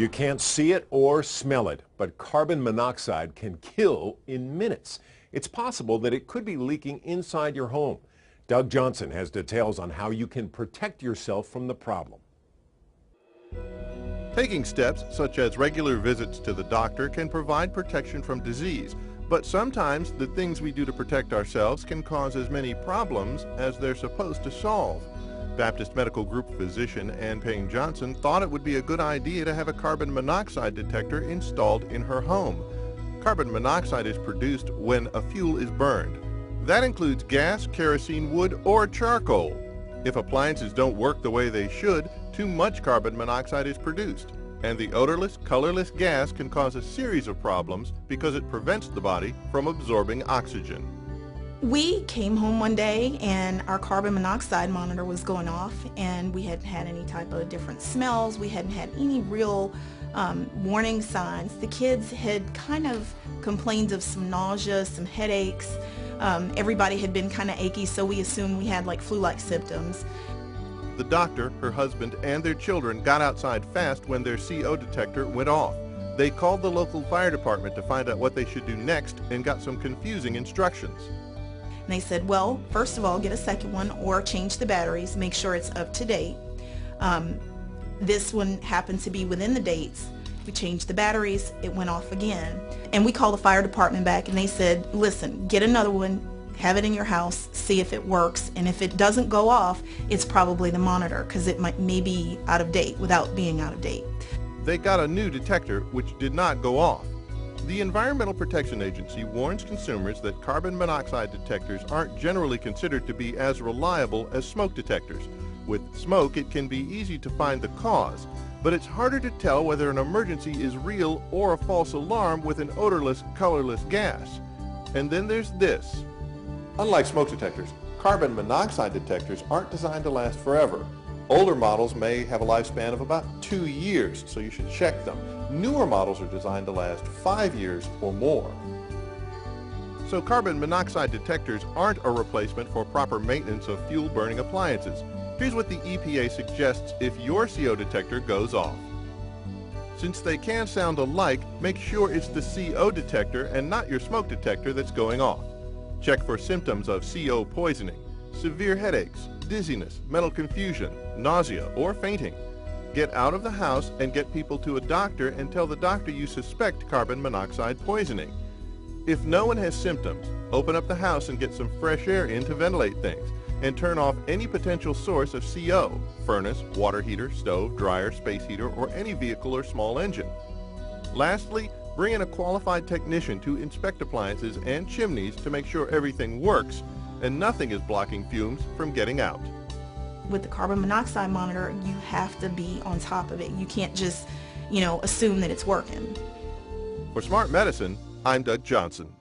You can't see it or smell it, but carbon monoxide can kill in minutes. It's possible that it could be leaking inside your home. Doug Johnson has details on how you can protect yourself from the problem. Taking steps such as regular visits to the doctor can provide protection from disease, but sometimes the things we do to protect ourselves can cause as many problems as they're supposed to solve. Baptist Medical Group physician Ann Payne Johnson thought it would be a good idea to have a carbon monoxide detector installed in her home. Carbon monoxide is produced when a fuel is burned. That includes gas, kerosene, wood, or charcoal. If appliances don't work the way they should, too much carbon monoxide is produced, and the odorless, colorless gas can cause a series of problems because it prevents the body from absorbing oxygen. We came home one day and our carbon monoxide monitor was going off, and we hadn't had any type of different smells. We hadn't had any real warning signs. The kids had kind of complained of some nausea, some headaches. Everybody had been kind of achy, so we assumed we had like flu-like symptoms. The doctor, her husband, and their children got outside fast when their CO detector went off. They called the local fire department to find out what they should do next and got some confusing instructions. And they said, well, first of all, get a second one or change the batteries, make sure it's up to date. This one happened to be within the dates. We changed the batteries, it went off again. And we called the fire department back and they said, listen, get another one, have it in your house, see if it works, and if it doesn't go off, it's probably the monitor because it may be out of date without being out of date. They got a new detector which did not go off. The Environmental Protection Agency warns consumers that carbon monoxide detectors aren't generally considered to be as reliable as smoke detectors. With smoke, it can be easy to find the cause, but it's harder to tell whether an emergency is real or a false alarm with an odorless, colorless gas. And then there's this. Unlike smoke detectors, carbon monoxide detectors aren't designed to last forever. Older models may have a lifespan of about 2 years, so you should check them. Newer models are designed to last 5 years or more. So carbon monoxide detectors aren't a replacement for proper maintenance of fuel-burning appliances. Here's what the EPA suggests if your CO detector goes off. Since they can sound alike, make sure it's the CO detector and not your smoke detector that's going off. Check for symptoms of CO poisoning, severe headaches, dizziness, mental confusion, nausea, or fainting. Get out of the house and get people to a doctor and tell the doctor you suspect carbon monoxide poisoning. If no one has symptoms, open up the house and get some fresh air in to ventilate things, and turn off any potential source of CO, furnace, water heater, stove, dryer, space heater, or any vehicle or small engine. Lastly, bring in a qualified technician to inspect appliances and chimneys to make sure everything works and nothing is blocking fumes from getting out. With the carbon monoxide monitor, you have to be on top of it. You can't just, assume that it's working. For Smart Medicine, I'm Doug Johnson.